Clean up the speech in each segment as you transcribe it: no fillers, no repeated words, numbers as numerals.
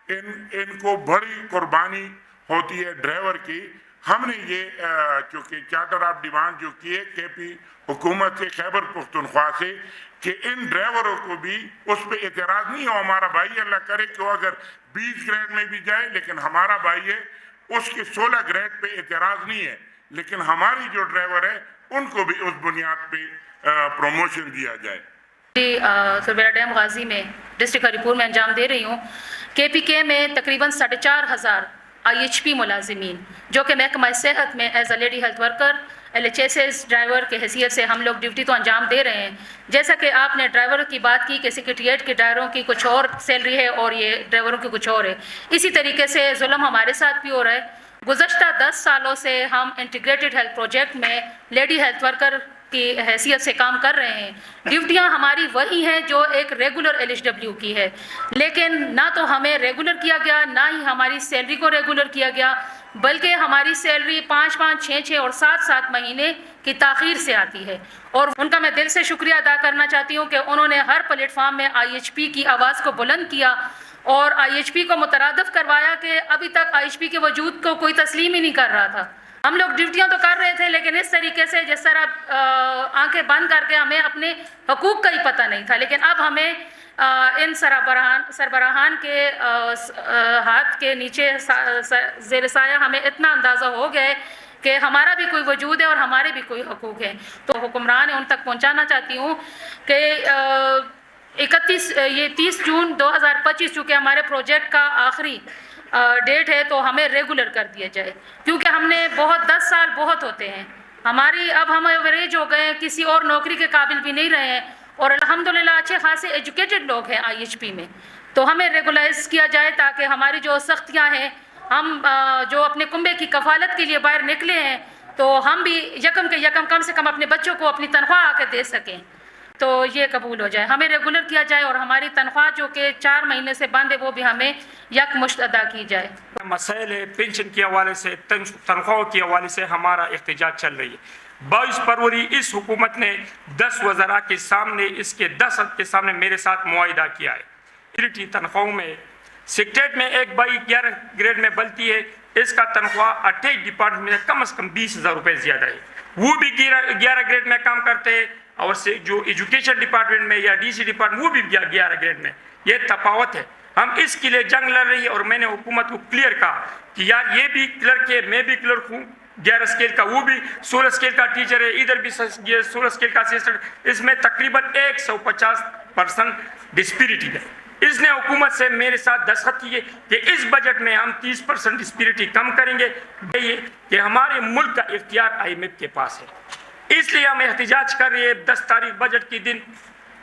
इनको बड़ी कुर्बानी होती है ड्राइवर की। हमने ये चूँकि चार्टर ऑफ डिमांड जो किए KP हुकूमत से, खैबर पख्तूनख्वा से, कि इन ड्राइवरों को भी उस पर एतराज़ नहीं हो। हमारा भाई अल्लाह करे कि वो अगर 20 ग्रेड में भी जाए, लेकिन हमारा भाई है उसके 16 ग्रेड पे एतराज़ नहीं है, लेकिन हमारी जो ड्राइवर है उनको भी उस बुनियाद पे प्रमोशन दिया जाए। सुरबेरा डैम गाजी में डिस्ट्रिक्ट हरीपुर में अंजाम दे रही हूँ। KPK में तकरीबन 4,500 IHP मुलाजिमीन जो कि महकमा सेहत में as a lady health worker LHSS driver के हैसियत से हम लोग ड्यूटी तो अंजाम दे रहे हैं। जैसा कि आपने ड्राइवर की बात की कि सेक्रेटरीट के ड्राइवरों की कुछ और सैलरी है और ये ड्राइवरों की कुछ और है, इसी तरीके से जुल्म हमारे साथ भी हो रहा है। गुज़श्ता 10 सालों से हम इंटीग्रेटेड हेल्थ प्रोजेक्ट में लेडी हेल्थ वर्कर की हैसियत से काम कर रहे हैं। ड्यूटियां हमारी वही हैं जो एक रेगुलर LHW की है, लेकिन ना तो हमें रेगुलर किया गया, ना ही हमारी सैलरी को रेगुलर किया गया, बल्कि हमारी सैलरी 5-5, 6-6 और 7-7 महीने की ताख़ीर से आती है। और उनका मैं दिल से शुक्रिया अदा करना चाहती हूँ कि उन्होंने हर प्लेटफार्म में IHP की आवाज़ को बुलंद किया और IHP को मुतरादफ़ करवाया कि अभी तक IHP के वजूद को कोई तस्लीम ही नहीं कर रहा था। हम लोग ड्यूटियां तो कर रहे थे, लेकिन इस तरीके से जिस तरह आंखें बंद करके हमें अपने हकूक़ का ही पता नहीं था। लेकिन अब हमें इन सरबराहान के हाथ के नीचे ज़ेर साया हमें इतना अंदाज़ा हो गया है कि हमारा भी कोई वजूद है और हमारे भी कोई हकूक़ हैं। तो हुक्मरान उन तक पहुँचाना चाहती हूँ कि 30 जून 2025 चूँकि हमारे प्रोजेक्ट का आखिरी डेट है, तो हमें रेगुलर कर दिया जाए, क्योंकि हमने 10 साल बहुत होते हैं हमारी, अब हम एवरेज हो गए हैं, किसी और नौकरी के काबिल भी नहीं रहे हैं और अल्हम्दुलिल्लाह अच्छे खासे एजुकेटेड लोग हैं IHP में। तो हमें रेगुलाइज किया जाए ताकि हमारी जो सख्तियां हैं, हम जो अपने कुंबे की कफालत के लिए बाहर निकले हैं, तो हम भी यकम के यकम कम से कम अपने बच्चों को अपनी तनख्वाह आके दे सकें, तो ये कबूल हो जाए। हमें रेगुलर किया जाए और हमारी तनख्वाह जो कि 4 महीने से बंद है वो भी हमें यकमुश्त अदा की जाए। मसाइल है पेंशन के हवाले से, तनख्वाहों के हवाले से हमारा एहतजाज चल रही है। 22 फरवरी इस हुकूमत ने 10 वज़रा के सामने, इसके 10 के सामने मेरे साथ मुआहिदा किया है। तनख्वाहों में सेक्रेटरीट में एक बाई 11 ग्रेड में बलती है, इसका तनख्वाह 28 डिपार्टमेंट में कम से कम 20,000 रुपये ज़्यादा है। वो भी 11 ग्रेड में काम करते हैं और से जो एजुकेशन डिपार्टमेंट में या DC डिपार्टमेंट वो भी 11 ग्रेड में। ये तफावत है। हम इसके लिए जंग लड़ रही है और मैंने हुकूमत को क्लियर कहा कि यार ये भी क्लर्क है, मैं भी क्लर्क हूँ 11 स्केल का, वो भी 16 स्केल का टीचर है, इधर भी 16 स्केल का असिस्टेंट, इसमें तकरीबन 150% डिस्पैरिटी है। इसने हुकूमत से मेरे साथ दस्तखत किए कि इस बजट में हम 30% डिस्पैरिटी कम करेंगे। ये कि हमारे मुल्क का इख्तियार IMF के पास है, इसलिए हम एहतजाज कर रहे हैं 10 तारीख बजट के दिन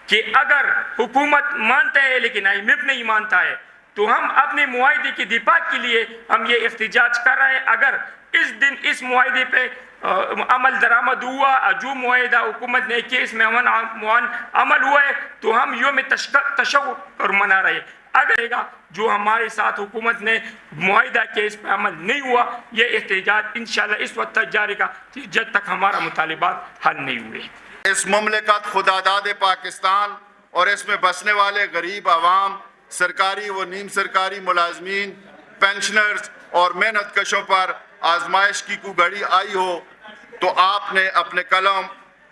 कि अगर हुकूमत मानता है लेकिन IMF नहीं मानता है, तो हम अपने मुआहिदे के दिफा के लिए हम ये एहतजाज कर रहे हैं। अगर इस दिन इस मुआहिदे पे अमल दरामद हुआ, जो मुआहिदा हुकूमत ने किया इसमें अमल हुआ है, तो हम योम तशक्कुर मना रहे हैं। अगर जो हमारे साथ हुकूमत ने मुआहिदा किया इस पर अमल नहीं हुआ, ये एहतजाज इंशाअल्लाह इस वक्त तक जारी का जब तक हमारा मुतालिबात हल नहीं हुए। इस मुमलिकत खुदादाद पाकिस्तान और इसमें बसने वाले गरीब आवाम, सरकारी व नीम सरकारी मुलाजमीन, पेंशनर्स और मेहनत कशों पर आजमाइश की कोई घड़ी आई हो तो आपने अपने कलम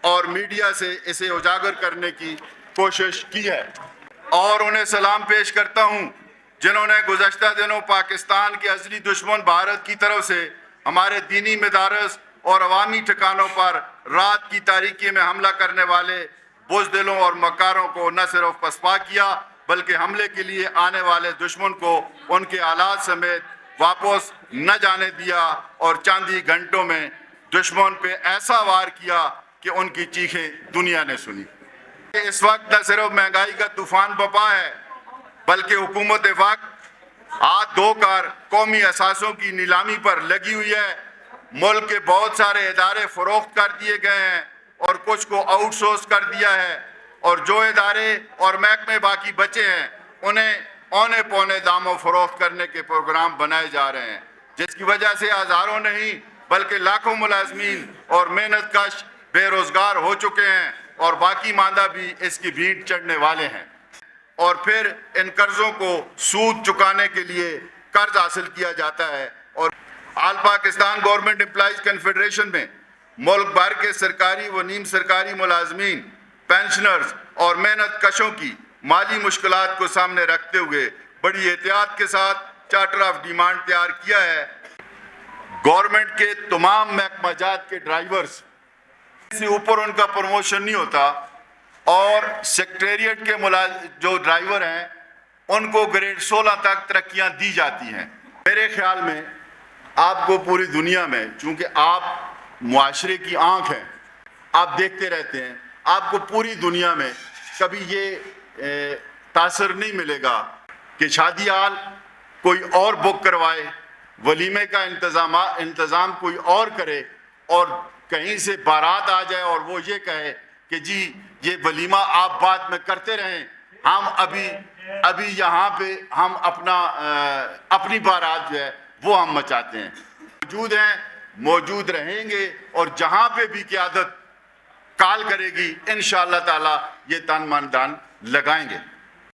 और मीडिया से इसे उजागर करने की कोशिश की है और उन्हें सलाम पेश करता हूँ जिन्होंने गुज़श्ता दिनों पाकिस्तान के असली दुश्मन भारत की तरफ से हमारे दीनी मदारस और अवामी ठिकानों पर रात की तारीकी में हमला करने वाले बुज़दिलों और मकारों को न सिर्फ पसपा किया बल्कि हमले के लिए आने वाले दुश्मन को उनके आलात समेत वापस न जाने दिया और चंद ही घंटों में दुश्मन पे ऐसा वार किया कि उनकी चीखें दुनिया ने सुनी। इस वक्त न सिर्फ महंगाई का तूफान बपा है बल्कि हुकूमत वक्त हाथ धोकर कौमी असासों की नीलामी पर लगी हुई है। मुल्क के बहुत सारे इदारे फरोख्त कर दिए गए हैं और कुछ को आउटसोर्स कर दिया है और जो इदारे और महकमे बाकी बचे हैं उन्हें औने पौने दामों फरोख्त करने के प्रोग्राम बनाए जा रहे हैं, जिसकी वजह से हज़ारों नहीं बल्कि लाखों मुलाजमीन और मेहनत कश बेरोजगार हो चुके हैं और बाकी मांदा भी इसकी भीड़ चढ़ने वाले हैं। اور پھر ان قرضوں کو سود چکانے کے لیے قرض حاصل کیا جاتا ہے۔ اور آل پاکستان گورنمنٹ امپلائیز کنفیڈریشن میں ملک بھر کے سرکاری و نیم سرکاری ملازمین، پینشنرز اور محنت کشوں کی مالی مشکلات کو سامنے رکھتے ہوئے بڑی احتیاط کے ساتھ چارٹر آف ڈیمانڈ تیار کیا ہے۔ گورنمنٹ کے تمام محکمہ جات کے ڈرائیورز سے اوپر ان کا پروموشن نہیں ہوتا، اور سیکریٹریٹ کے جو ڈرائیور ہیں ان کو گریڈ 16 تک ترقیاں دی جاتی ہیں۔ میرے خیال میں آپ کو پوری دنیا میں، چونکہ آپ معاشرے کی آنکھ ہیں، آپ دیکھتے رہتے ہیں، آپ کو پوری دنیا میں کبھی یہ تاثر نہیں ملے گا کہ شادی ہال کوئی اور بک کروائے، ولیمے کا انتظام کوئی اور کرے، اور کہیں سے بارات آ جائے اور وہ یہ کہے کہ جی یہ ولیمہ آپ بعد میں کرتے رہیں، ہم ابھی یہاں پہ ہم اپنی بارات جو ہے وہ ہم مچاتے ہیں۔ موجود ہیں، موجود رہیں گے، اور جہاں پہ بھی قیادت کال کرے گی انشاءاللہ تعالی یہ تن من دھن لگائیں گے۔